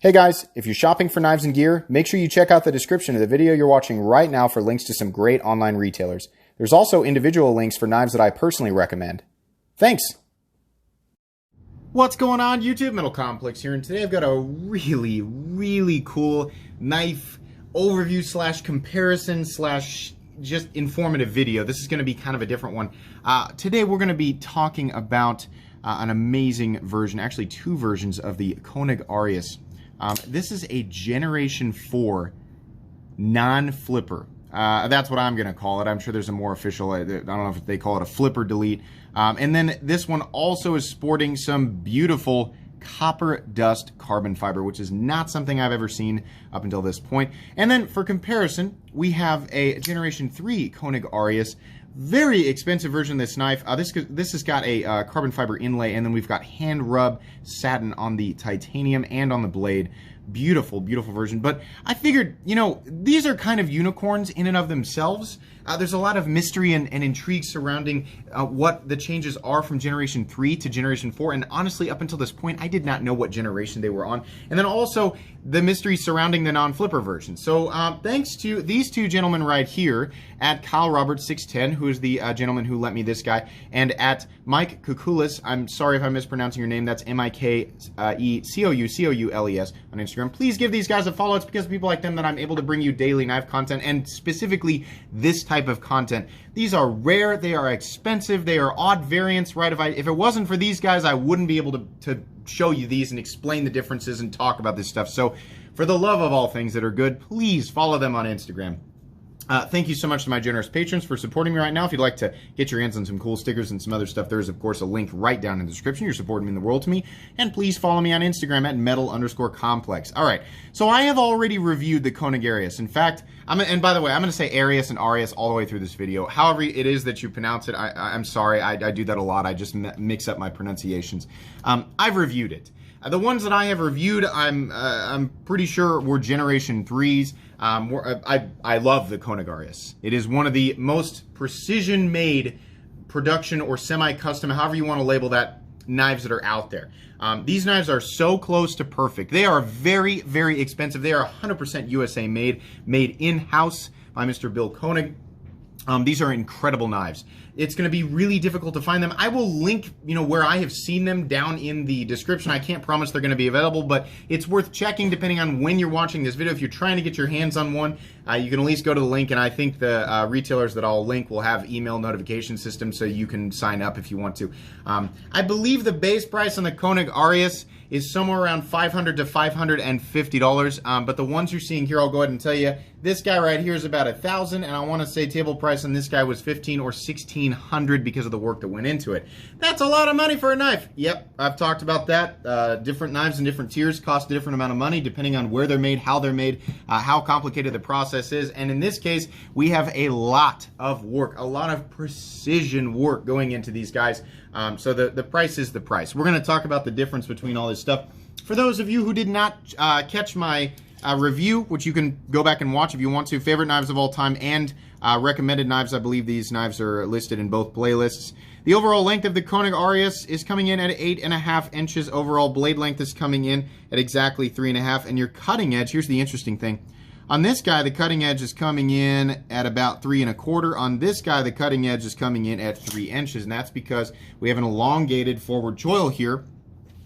Hey guys, if you're shopping for knives and gear, make sure you check out the description of the video you're watching right now for links to some great online retailers. There's also individual links for knives that I personally recommend. Thanks! What's going on YouTube? Metal Complex here, and today I've got a really cool knife overview slash comparison slash just informative video. This is going to be kind of a different one. Today we're going to be talking about an amazing version, actually two versions of the Koenig Arius. This is a Generation 4 non-flipper. That's what I'm going to call it. I'm sure there's a more official, I don't know if they call it a flipper delete. And then this one also is sporting some beautiful copper dust carbon fiber, which is not something I've ever seen up until this point. And then for comparison, we have a Generation 3 Koenig Arius. Very expensive version of this knife. This has got a carbon fiber inlay, and then we've got hand rub satin on the titanium and on the blade. Beautiful version. But I figured, you know, these are kind of unicorns in and of themselves. There's a lot of mystery and intrigue surrounding what the changes are from Generation 3 to Generation 4. And honestly, up until this point, I did not know what generation they were on. And then also the mystery surrounding the non-flipper version. So thanks to these two gentlemen right here, at Kyle Roberts 610, who is the gentleman who lent me this guy, and at Mike Kukulis, I'm sorry if I'm mispronouncing your name, that's Mikecoules on Instagram. Please give these guys a follow. It's because of people like them that I'm able to bring you daily knife content, and specifically this type of content. These are rare, they are expensive, they are odd variants, right? If it wasn't for these guys, I wouldn't be able to show you these and explain the differences and talk about this stuff. So for the love of all things that are good, please follow them on Instagram. Thank you so much to my generous patrons for supporting me right now. If you'd like to get your hands on some cool stickers and some other stuff, there is, of course, a link right down in the description. You're supporting me in the world to me. And please follow me on Instagram at metal_complex. All right, so I have already reviewed the Koenig Arius. In fact, and by the way, I'm going to say Arius and Arius all the way through this video. However it is that you pronounce it, I'm sorry. I do that a lot. I just mix up my pronunciations. I've reviewed it. The ones that I have reviewed, I'm pretty sure were Generation 3s. I love the Koenig Arius. It is one of the most precision-made production or semi-custom, however you want to label that, knives that are out there. These knives are so close to perfect. They are very expensive. They are 100% USA made in-house by Mr. Bill Koenig. These are incredible knives. It's going to be really difficult to find them. I will link, where I have seen them down in the description. I can't promise they're going to be available, but it's worth checking depending on when you're watching this video. If you're trying to get your hands on one, you can at least go to the link, and I think the retailers that I'll link will have email notification systems so you can sign up if you want to. I believe the base price on the Koenig Arius is somewhere around $500 to $550, but the ones you're seeing here, I'll go ahead and tell you, this guy right here is about $1,000, and I want to say table price on this guy was $1,500 or $1,600 because of the work that went into it. That's a lot of money for a knife. Yep, I've talked about that. Different knives in different tiers cost a different amount of money depending on where they're made, how they're made, how complicated the process is, and in this case, we have a lot of work, a lot of precision work going into these guys. So the price is the price. We're going to talk about the difference between all this stuff. For those of you who did not catch my review, which you can go back and watch if you want to, favorite knives of all time and recommended knives, I believe these knives are listed in both playlists. The overall length of the Koenig Arius is coming in at 8.5 inches. Overall blade length is coming in at exactly 3.5. And your cutting edge, here's the interesting thing. On this guy, the cutting edge is coming in at about 3.25. On this guy, the cutting edge is coming in at 3 inches, and that's because we have an elongated forward choil here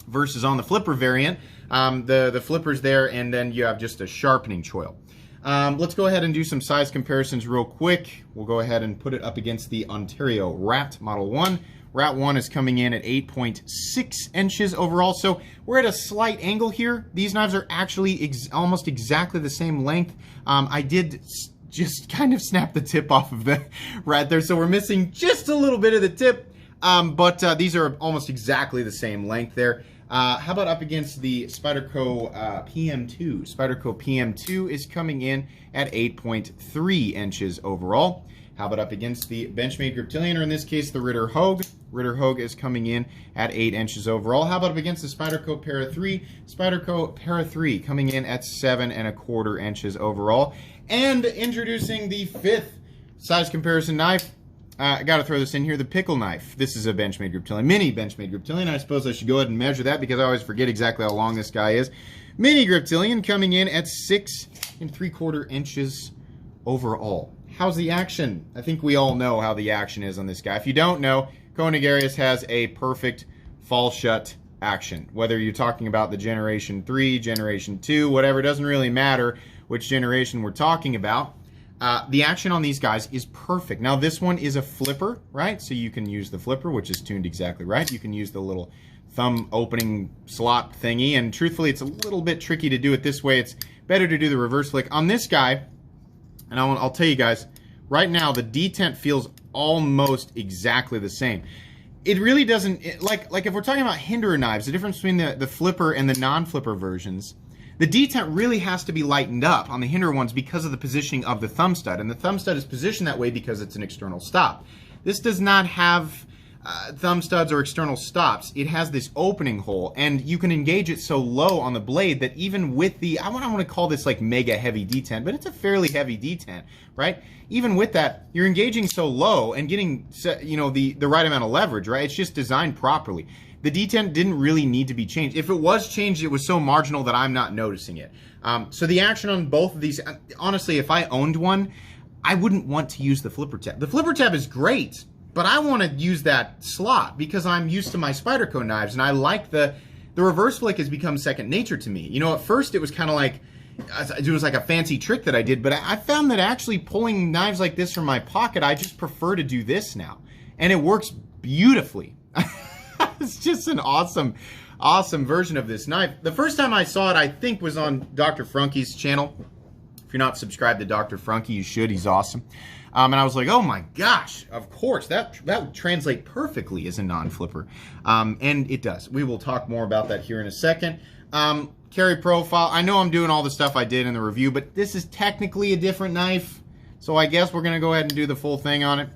versus on the flipper variant. The flipper's there, and then you have just a sharpening choil. Let's go ahead and do some size comparisons real quick. We'll go ahead and put it up against the Ontario Rat Model 1. Rat 1 is coming in at 8.6 inches overall, so we're at a slight angle here. These knives are actually almost exactly the same length. I did just kind of snap the tip off of the Rat there, so we're missing just a little bit of the tip, but these are almost exactly the same length there. How about up against the Spyderco PM2? Spyderco PM2 is coming in at 8.3 inches overall. How about up against the Benchmade Griptilian, or in this case, the Ritter Hogue? Ritter Hogue is coming in at 8 inches overall. How about up against the Spyderco Para 3? Spyderco Para 3 coming in at 7.25 inches overall. And introducing the fifth size comparison knife. I got to throw this in here, the pickle knife. This is a Benchmade Griptilian, mini Benchmade Griptilian. I suppose I should go ahead and measure that because I always forget exactly how long this guy is. Mini Griptilian coming in at 6 3/4 inches overall. How's the action? I think we all know how the action is on this guy. If you don't know, Koenig Arius has a perfect fall shut action. Whether you're talking about the Generation 3, Generation 2, whatever, it doesn't really matter which generation we're talking about. The action on these guys is perfect. Now this one is a flipper, right? So you can use the flipper, which is tuned exactly right. You can use the little thumb opening slot thingy, and truthfully it's a little bit tricky to do it this way. It's better to do the reverse flick. On this guy, and I'll tell you guys, right now the detent feels almost exactly the same. It really doesn't, like if we're talking about hinderer knives, the difference between the flipper and the non-flipper versions, the detent really has to be lightened up on the hinderer ones because of the positioning of the thumb stud. And the thumb stud is positioned that way because it's an external stop. This does not have thumb studs or external stops. It has this opening hole, and you can engage it so low on the blade that even with the, I want to call this like mega heavy detent, but it's a fairly heavy detent, right? Even with that, you're engaging so low and getting, you know, the right amount of leverage, right? It's just designed properly. The detent didn't really need to be changed. If it was changed, it was so marginal that I'm not noticing it. So the action on both of these, honestly, if I owned one, I wouldn't want to use the flipper tab. The flipper tab is great, but I want to use that slot because I'm used to my Spyderco knives, and I like the reverse flick has become second nature to me. You know, at first it was kind of like, it was like a fancy trick that I did, but I found that actually pulling knives like this from my pocket, I just prefer to do this now. And it works beautifully. It's just an awesome, awesome version of this knife. The first time I saw it, I think, was on Dr. Frunke's channel. If you're not subscribed to Dr. Frunke, you should. He's awesome. And I was like, oh my gosh, of course, that would translate perfectly as a non-flipper. And it does. We will talk more about that here in a second. Carry profile. I know I'm doing all the stuff I did in the review, but this is technically a different knife. So I guess we're going to go ahead and do the full thing on it.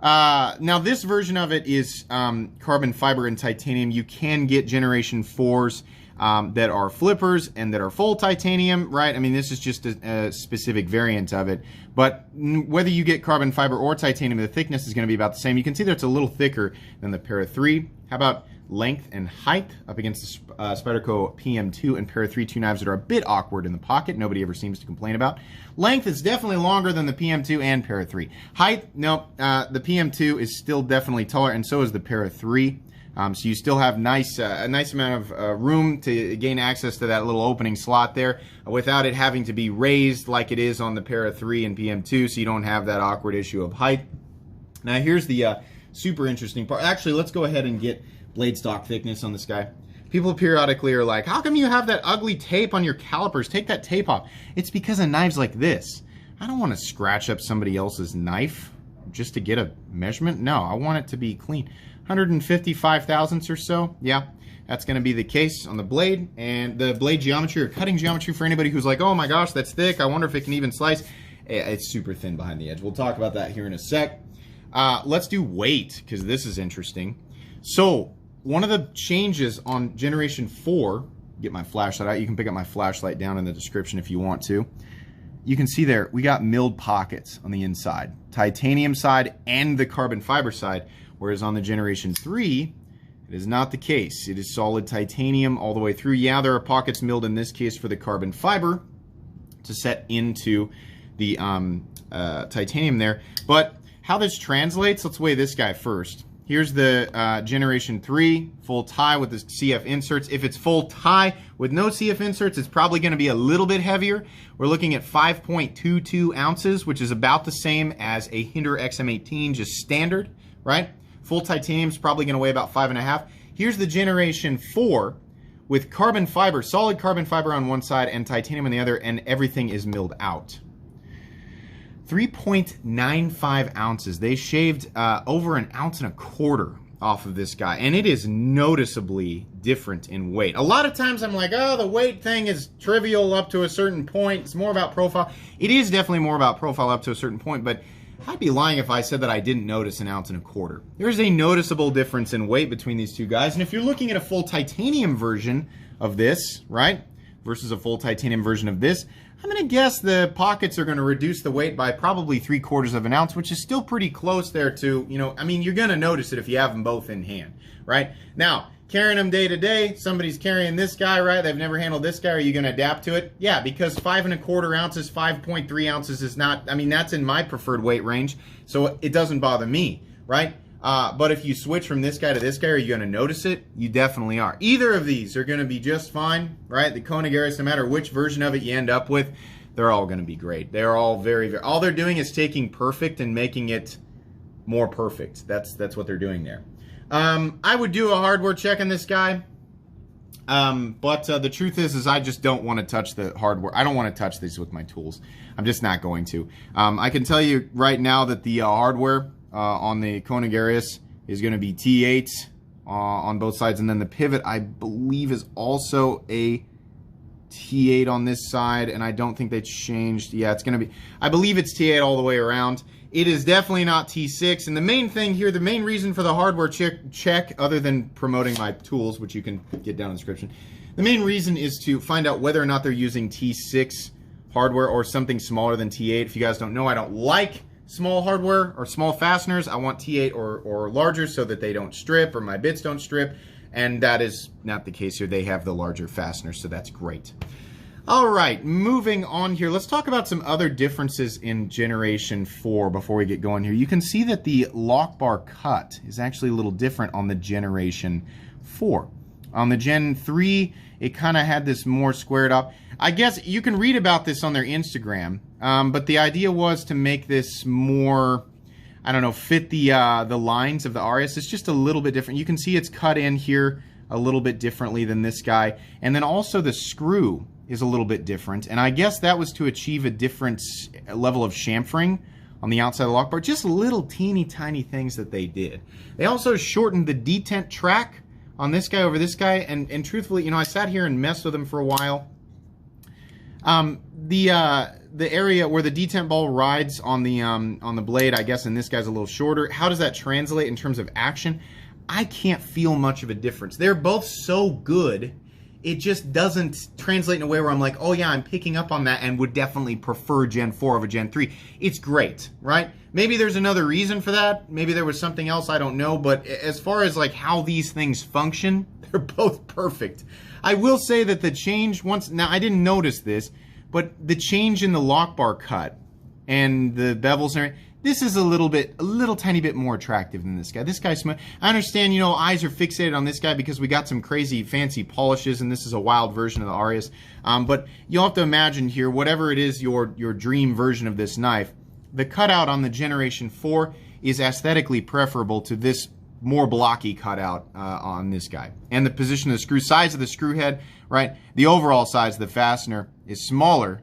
Now this version of it is carbon fiber and titanium. You can get Generation 4s that are flippers and that are full titanium, right? I mean, this is just a specific variant of it. But whether you get carbon fiber or titanium, the thickness is going to be about the same. You can see that it's a little thicker than the Para 3. How about length and height up against the Spyderco PM2 and Para 3, two knives that are a bit awkward in the pocket. Nobody ever seems to complain about. Length is definitely longer than the PM2 and Para 3. Height, no, the PM2 is still definitely taller, and so is the Para 3. So you still have a nice amount of room to gain access to that little opening slot there without it having to be raised like it is on the Para 3 and PM2, so you don't have that awkward issue of height. Now here's the super interesting part. Actually, let's go ahead and get blade stock thickness on this guy. People periodically are like, how come you have that ugly tape on your calipers? Take that tape off. It's because of knives like this. I don't want to scratch up somebody else's knife just to get a measurement. No, I want it to be clean. 155 thousandths or so. Yeah, that's going to be the case on the blade. And the blade geometry or cutting geometry, for anybody who's like, oh my gosh, that's thick, I wonder if it can even slice. It's super thin behind the edge. We'll talk about that here in a sec. Let's do weight, because this is interesting. So one of the changes on Generation 4, get my flashlight out. You can pick up my flashlight down in the description if you want to. You can see there, we got milled pockets on the inside. Titanium side and the carbon fiber side. Whereas on the Generation 3, it is not the case. It is solid titanium all the way through. Yeah, there are pockets milled in this case for the carbon fiber to set into the titanium there. But how this translates, let's weigh this guy first. Here's the Generation 3 full tie with the CF inserts. If it's full tie with no CF inserts, it's probably going to be a little bit heavier. We're looking at 5.22 ounces, which is about the same as a Hinderer XM18, just standard, right? Full titanium is probably going to weigh about 5.5. Here's the Generation 4 with carbon fiber, solid carbon fiber on one side and titanium on the other, and everything is milled out. 3.95 ounces. They shaved over 1.25 ounces off of this guy, and it is noticeably different in weight. A lot of times I'm like, oh, the weight thing is trivial up to a certain point. It's more about profile. It is definitely more about profile up to a certain point, but I'd be lying if I said that I didn't notice 1.25 ounces. There's a noticeable difference in weight between these two guys, and if you're looking at a full titanium version of this, right, versus a full titanium version of this, I'm going to guess the pockets are going to reduce the weight by probably 3/4 ounce, which is still pretty close there to, you know, I mean, you're going to notice it if you have them both in hand, right? Now, carrying them day to day. Somebody's carrying this guy, right? They've never handled this guy. Are you going to adapt to it? Yeah, because 5 1/4 ounces, 5.3 ounces is not, I mean, that's in my preferred weight range, so it doesn't bother me, right? But if you switch from this guy to this guy, are you going to notice it? You definitely are. Either of these are going to be just fine, right? The Koenig Arius, no matter which version of it you end up with, they're all going to be great. They're all very, all they're doing is taking perfect and making it more perfect. That's what they're doing there. I would do a hardware check on this guy, but the truth is I just don't want to touch the hardware. I don't want to touch these with my tools. I'm just not going to. I can tell you right now that the hardware on the Koenig Arius is going to be T8 on both sides, and then the pivot, I believe, is also a T8 on this side, and I don't think they changed. Yeah, it's going to be, I believe it's T8 all the way around. It is definitely not T6, and the main thing here, the main reason for the hardware check, other than promoting my tools, which you can get down in the description, the main reason is to find out whether or not they're using T6 hardware or something smaller than T8. If you guys don't know, I don't like small hardware or small fasteners. I want T8 or larger so that they don't strip or my bits don't strip, and that is not the case here. They have the larger fasteners, so that's great. All right, moving on here. Let's talk about some other differences in Generation 4 before we get going here. You can see that the lock bar cut is actually a little different on the Generation 4. On the Gen 3, it kind of had this more squared up. I guess you can read about this on their Instagram, but the idea was to make this more, I don't know, fit the lines of the Arius. It's just a little bit different. You can see it's cut in here a little bit differently than this guy. And then also the screw is a little bit different, and I guess that was to achieve a different level of chamfering on the outside of the lock bar. Just little teeny tiny things that they did. They also shortened the detent track on this guy over this guy, and truthfully, you know, I sat here and messed with them for a while. The area where the detent ball rides on the blade, I guess in this guy's a little shorter. How does that translate in terms of action? I can't feel much of a difference. They're both so good. It just doesn't translate in a way where I'm like, oh yeah, I'm picking up on that and would definitely prefer Gen 4 over Gen 3. It's great, right? Maybe there's another reason for that. Maybe there was something else, I don't know. But as far as like how these things function, they're both perfect. I will say that the change now I didn't notice this, but the change in the lock bar cut and the bevels and everything, this is a little tiny bit more attractive than this guy. This guy's smooth. I understand, you know, eyes are fixated on this guy because we got some crazy fancy polishes and this is a wild version of the Arius. But you'll have to imagine here, whatever it is your dream version of this knife, the cutout on the Generation 4 is aesthetically preferable to this more blocky cutout on this guy. And the position of the screw, size of the screw head, right? The overall size of the fastener is smaller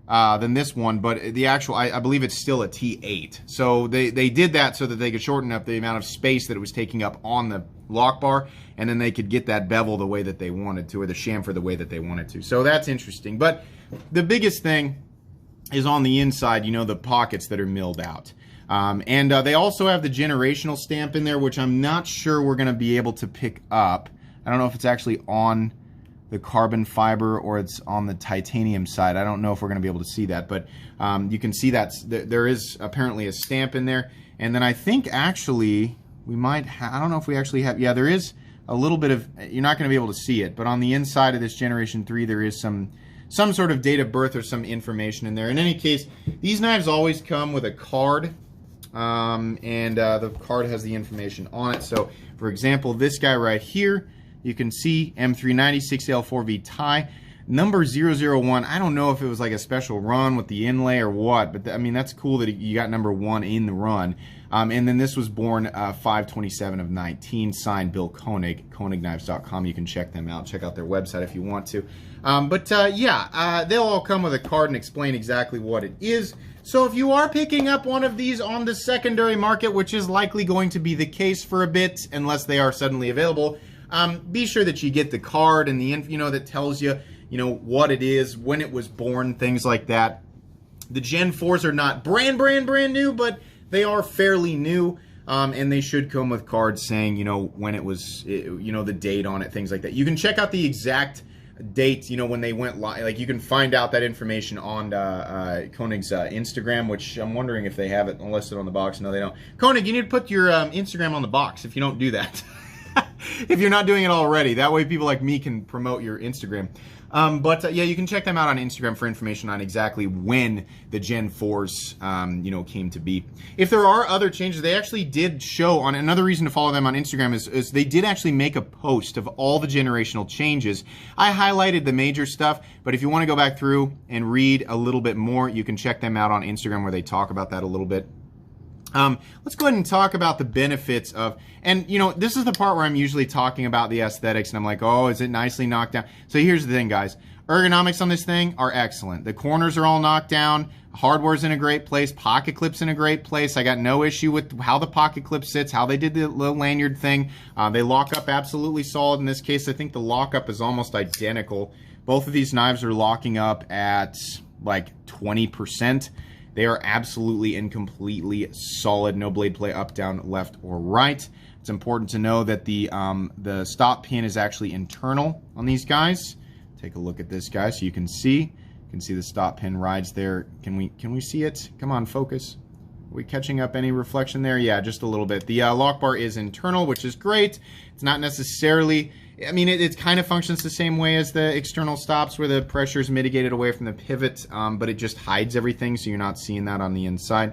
than this one, but the actual, I believe it's still a T8. So they did that so that they could shorten up the amount of space that it was taking up on the lock bar, and then they could get that bevel the way that they wanted to, or the chamfer the way that they wanted to. So that's interesting. But the biggest thing is on the inside, you know, the pockets that are milled out. And they also have the generational stamp in there, which I'm not sure we're going to be able to pick up. I don't know if it's actually on the carbon fiber or it's on the titanium side. I don't know if we're going to be able to see that, but you can see that there is apparently a stamp in there. And then I think actually we might I don't know if we actually have, yeah, there is a little bit of, you're not going to be able to see it, but on the inside of this Generation 3 there is some sort of date of birth or some information in there. In any case, these knives always come with a card, and the card has the information on it. So for example, this guy right here, you can see M390 6L4V tie, number 001. I don't know if it was like a special run with the inlay or what, but I mean, that's cool that you got number 1 in the run. And then this was born 5/27 of 19, signed Bill Koenig, KoenigKnives.com. You can check them out. Check out their website if you want to. Yeah, they'll all come with a card and explain exactly what it is. So if you are picking up one of these on the secondary market, which is likely going to be the case for a bit, unless they are suddenly available, be sure that you get the card and the that tells you, what it is, when it was born, things like that. The Gen 4s are not brand new, but they are fairly new, and they should come with cards saying, when it was, the date on it, things like that. You can check out the exact date, when they went live. Like, you can find out that information on Koenig's Instagram, which I'm wondering if they have it listed on the box. No, they don't. Koenig, you need to put your Instagram on the box if you don't do that. if you're not doing it already. That way people like me can promote your Instagram. Yeah, you can check them out on Instagram for information on exactly when the Gen 4s, came to be. If there are other changes, they actually did show on another reason to follow them on Instagram is they did actually make a post of all the generational changes. I highlighted the major stuff, but if you want to go back through and read a little bit more, you can check them out on Instagram where they talk about that a little bit. Let's go ahead and talk about the benefits of, and this is the part where I'm usually talking about the aesthetics and I'm like, oh, is it nicely knocked down? So here's the thing, guys. Ergonomics on this thing are excellent. The corners are all knocked down. Hardware's in a great place. Pocket clip's in a great place. I got no issue with how the pocket clip sits, how they did the little lanyard thing. They lock up absolutely solid. In this case, I think the lockup is almost identical. Both of these knives are locking up at like 20%. They are absolutely and completely solid. No blade play up, down, left, or right. It's important to know that the stop pin is actually internal on these guys. Take a look at this guy so you can see. You can see the stop pin rides there. Can we see it? Come on, focus. Are we catching up any reflection there? Yeah, just a little bit. The lock bar is internal, which is great. It's not necessarily... I mean, it kind of functions the same way as the external stops where the pressure is mitigated away from the pivot, but it just hides everything, so you're not seeing that on the inside.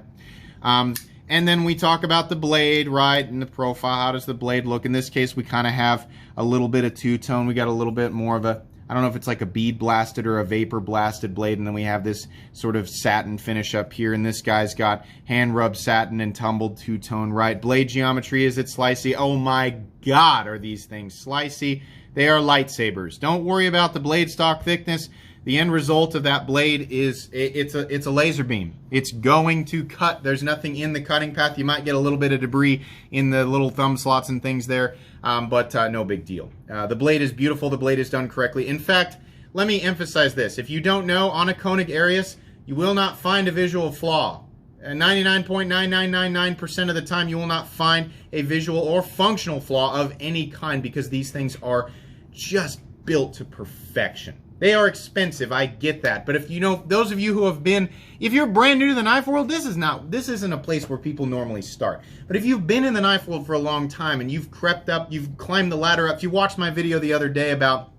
And then we talk about the blade, right, and the profile. How does the blade look? In this case, we kind of have a little bit of two-tone. We got a little bit more of a, I don't know if it's like a bead blasted or a vapor blasted blade, and then we have this sort of satin finish up here, and this guy's got hand rubbed satin and tumbled two-tone, right? Blade geometry, is it slicey? Oh my God, are these things slicey? They are lightsabers. Don't worry about the blade stock thickness. The end result of that blade is it's a laser beam. It's going to cut. There's nothing in the cutting path. You might get a little bit of debris in the little thumb slots and things there, but no big deal. The blade is beautiful. The blade is done correctly. In fact, let me emphasize this. If you don't know, on a Koenig Arius, you will not find a visual flaw. 99.9999% of the time, you will not find a visual or functional flaw of any kind because these things are just built to perfection. They are expensive, I get that. But if those of you who have been, if you're brand new to the knife world, this isn't a place where people normally start. But if you've been in the knife world for a long time and you've crept up, you've climbed the ladder up, if you watched my video the other day about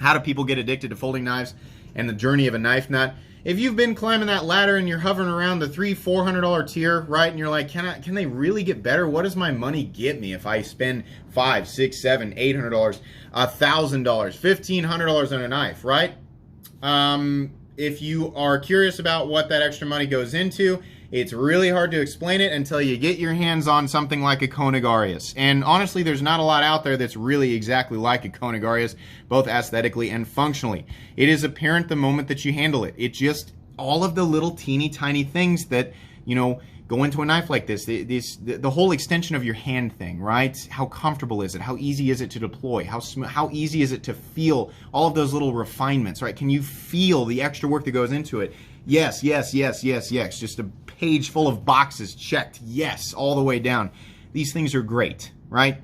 how do people get addicted to folding knives and the journey of a knife nut, if you've been climbing that ladder and you're hovering around the $300-400 tier, right, and you're like, can they really get better? What does my money get me if I spend $500, $600, $700, $800, $1,000, $1,500 on a knife, right? If you are curious about what that extra money goes into, it's really hard to explain it until you get your hands on something like a Koenig Arius. And honestly, there's not a lot out there that's really exactly like a Koenig Arius, both aesthetically and functionally. It is apparent the moment that you handle it. It just, all of the little teeny tiny things that, go into a knife like this, the whole extension of your hand thing, right? How comfortable is it? How easy is it to deploy? How easy is it to feel all of those little refinements, right? Can you feel the extra work that goes into it? Yes, yes, yes, yes, yes. Just a page full of boxes checked, yes, all the way down. These things are great, right?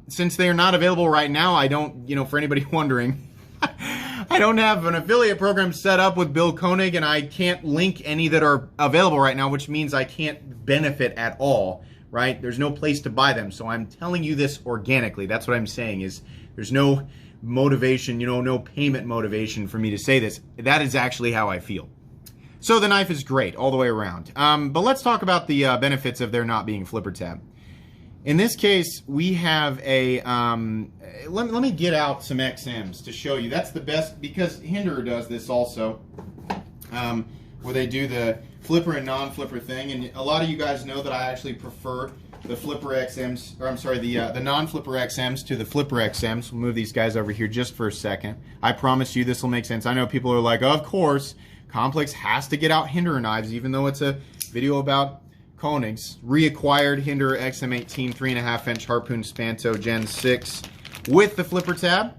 Since they are not available right now, I don't, for anybody wondering, I don't have an affiliate program set up with Bill Koenig, and I can't link any that are available right now, which means I can't benefit at all, right? There's no place to buy them, so I'm telling you this organically. That's what I'm saying is there's no motivation, no payment motivation for me to say this. That is actually how I feel. So the knife is great all the way around. But let's talk about the benefits of there not being flipper tab. In this case, we have a, let me get out some XMs to show you. That's the best, because Hinderer does this also, where they do the flipper and non-flipper thing. And a lot of you guys know that I actually prefer the flipper XMs, or I'm sorry, the non-flipper XMs to the flipper XMs. We'll move these guys over here just for a second. I promise you this will make sense. I know people are like, of course, Complex has to get out Hinderer knives, even though it's a video about Koenig's. Reacquired Hinderer XM18 3.5-inch Harpoon Spanto Gen 6 with the flipper tab.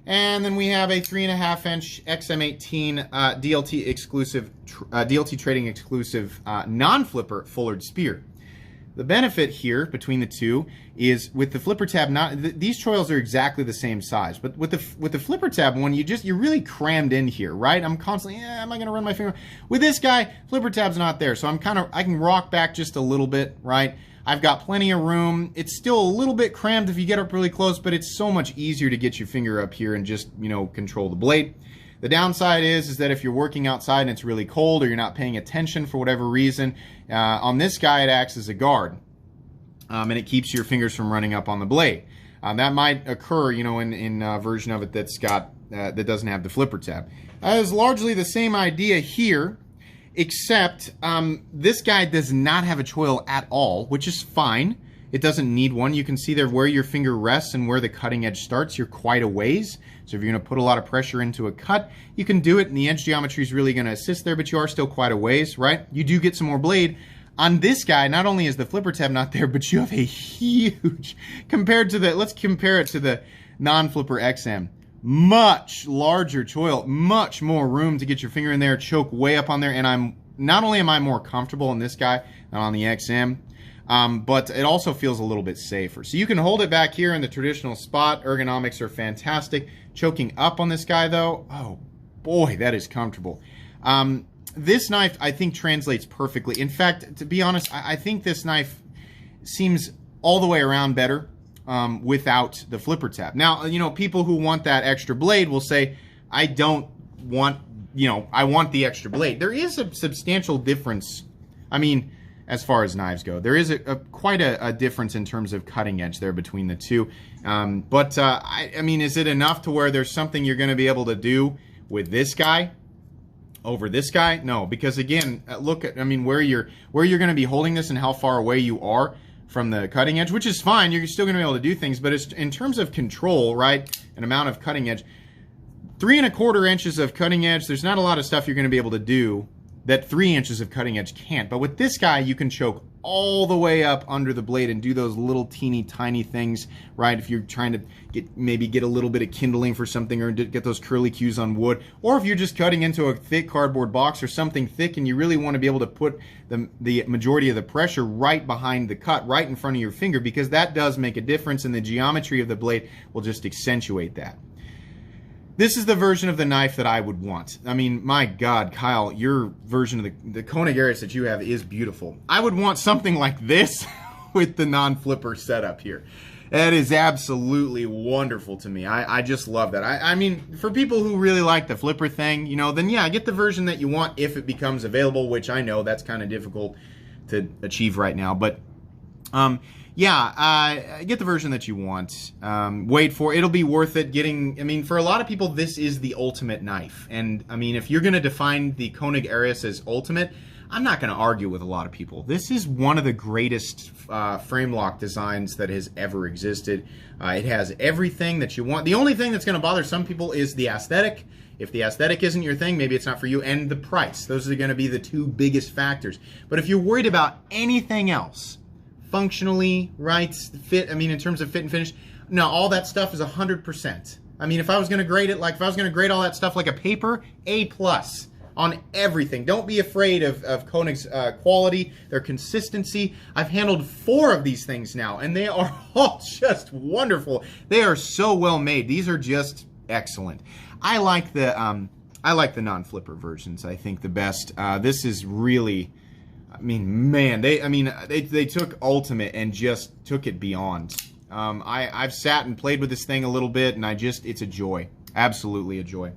And then we have a 3.5-inch XM18 DLT exclusive, DLT trading exclusive non-flipper Fullard Spear. The benefit here between the two is with the flipper tab, these choils are exactly the same size, but with the flipper tab one, you're really crammed in here, right? I'm constantly, am I going to run my finger? With this guy, flipper tab's not there, so I can rock back just a little bit, right? I've got plenty of room. It's still a little bit cramped if you get up really close, but it's so much easier to get your finger up here and just, control the blade. The downside is that if you're working outside and it's really cold or you're not paying attention for whatever reason, on this guy it acts as a guard, and it keeps your fingers from running up on the blade. That might occur, in a version of it that's got that doesn't have the flipper tab. It's largely the same idea here, except this guy does not have a choil at all, which is fine. It doesn't need one. You can see there where your finger rests and where the cutting edge starts. You're quite a ways. So if you're going to put a lot of pressure into a cut, you can do it, and the edge geometry is really going to assist there, but you are still quite a ways, right? You do get some more blade. On this guy, not only is the flipper tab not there, but you have a huge, compared to the, let's compare it to the non-flipper XM. Much larger choil, much more room to get your finger in there, choke way up on there, and not only am I more comfortable in this guy than on the XM, but it also feels a little bit safer. So you can hold it back here in the traditional spot. Ergonomics are fantastic. Choking up on this guy though, oh boy, that is comfortable. This knife I think translates perfectly. In fact, to be honest, I think this knife seems all the way around better without the flipper tab. Now, people who want that extra blade will say, I don't want, I want the extra blade. There is a substantial difference. I mean, as far as knives go, there is quite a difference in terms of cutting edge there between the two. I mean, is it enough to where there's something you're going to be able to do with this guy over this guy? No, because again, look at, where you're going to be holding this and how far away you are from the cutting edge, which is fine. You're still going to be able to do things, but it's in terms of control, right? An amount of cutting edge, 3 1/4 inches of cutting edge. There's not a lot of stuff you're going to be able to do that 3 inches of cutting edge can't. But with this guy, you can choke all the way up under the blade and do those little teeny tiny things, right? If you're trying to maybe get a little bit of kindling for something, or get those curly cues on wood, or if you're just cutting into a thick cardboard box or something thick and you really want to be able to put the majority of the pressure right behind the cut, right in front of your finger, because that does make a difference, and the geometry of the blade will just accentuate that. This is the version of the knife that I would want. I mean, my God, Kyle, your version of the Koenig Arius that you have is beautiful. I would want something like this with the non-flipper setup here. That is absolutely wonderful to me. I just love that. I mean, for people who really like the flipper thing, then yeah, get the version that you want if it becomes available, which I know that's kind of difficult to achieve right now. But get the version that you want. Wait for it. It'll be worth it getting. For a lot of people, this is the ultimate knife. And if you're going to define the Koenig Arius as ultimate, I'm not going to argue with a lot of people. This is one of the greatest frame lock designs that has ever existed. It has everything that you want. The only thing that's going to bother some people is the aesthetic. If the aesthetic isn't your thing, maybe it's not for you, and the price. Those are going to be the two biggest factors. But if you're worried about anything else, functionally, right, fit, in terms of fit and finish, no, all that stuff is 100%. If I was going to grade it, if I was going to grade all that stuff like a paper, A+ on everything. Don't be afraid of Koenig's quality, their consistency. I've handled 4 of these things now, and they are all just wonderful. They are so well made. These are just excellent. I like the non-flipper versions, I think, the best. This is really, man, they took Ultimate and just took it beyond. I've sat and played with this thing a little bit, and it's a joy. Absolutely a joy.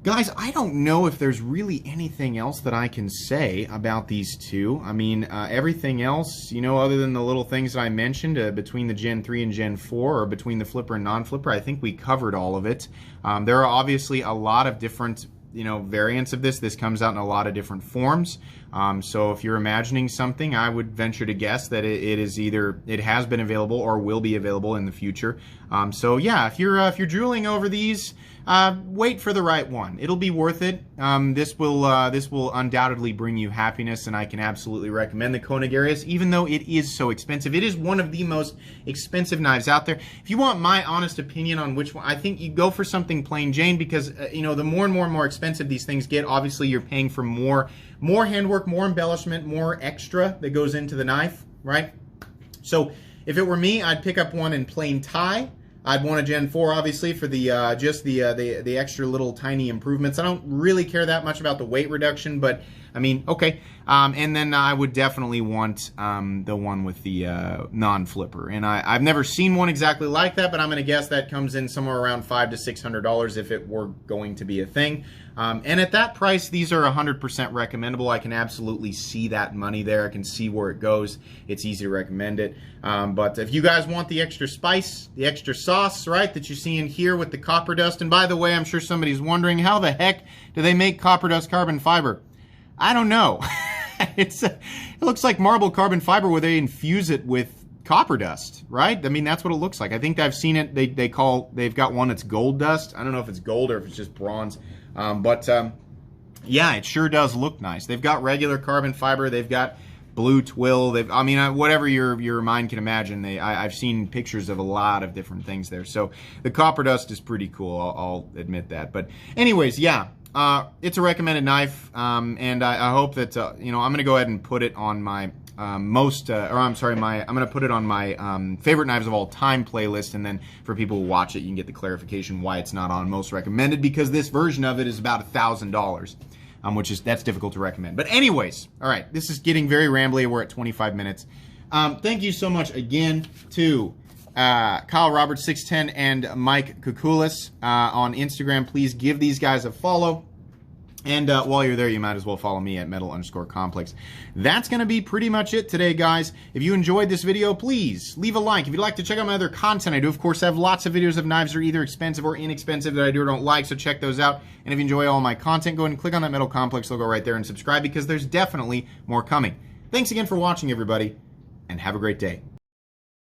Guys, I don't know if there's really anything else that I can say about these two. Everything else, other than the little things that I mentioned between the Gen 3 and Gen 4, or between the flipper and non-flipper, I think we covered all of it. There are obviously a lot of different variants of this. This comes out in a lot of different forms. So if you're imagining something, I would venture to guess that it has been available or will be available in the future. So yeah, if you're drooling over these, wait for the right one. It'll be worth it. This will undoubtedly bring you happiness, and I can absolutely recommend the Koenig Arius, even though it is so expensive. It is one of the most expensive knives out there. If you want my honest opinion on which one, I think you go for something plain Jane, because the more and more expensive these things get, obviously you're paying for more handwork, more embellishment, more extra that goes into the knife, right? So if it were me, I'd pick up one in plain tie. I'd want a Gen 4, obviously, for the extra little tiny improvements. I don't really care that much about the weight reduction, but I mean, okay. And then I would definitely want the one with the non-flipper. And I've never seen one exactly like that, but I'm going to guess that comes in somewhere around $500 to $600 if it were going to be a thing. And at that price, these are 100% recommendable. I can absolutely see that money there. I can see where it goes. It's easy to recommend it. But if you guys want the extra spice, the extra sauce, right, that you see in here with the copper dust, and by the way, I'm sure somebody's wondering, how the heck do they make copper dust carbon fiber? I don't know. It looks like marble carbon fiber where they infuse it with copper dust, right? I mean, that's what it looks like. I think I've seen it. They've got one that's gold dust. I don't know if it's gold or if it's just bronze. Yeah, it sure does look nice. They've got regular carbon fiber. They've got blue twill. Whatever your mind can imagine. I've seen pictures of a lot of different things there. So the copper dust is pretty cool. I'll admit that. But anyways, yeah. It's a recommended knife, and I hope that, I'm going to go ahead and put it on my I'm going to put it on my favorite knives of all time playlist, and then for people who watch it, you can get the clarification why it's not on most recommended, because this version of it is about $1,000, that's difficult to recommend. But anyways, all right, this is getting very rambly. We're at 25 minutes. Thank you so much again to Kyle Roberts 610 and Mike Kukulis on Instagram. Please give these guys a follow. And while you're there, you might as well follow me at metal_complex. That's going to be pretty much it today, guys. If you enjoyed this video, please leave a like. If you'd like to check out my other content, I do, of course, have lots of videos of knives that are either expensive or inexpensive that I do or don't like, so check those out. And if you enjoy all my content, go ahead and click on that Metal Complex logo right there and subscribe, because there's definitely more coming. Thanks again for watching, everybody, and have a great day.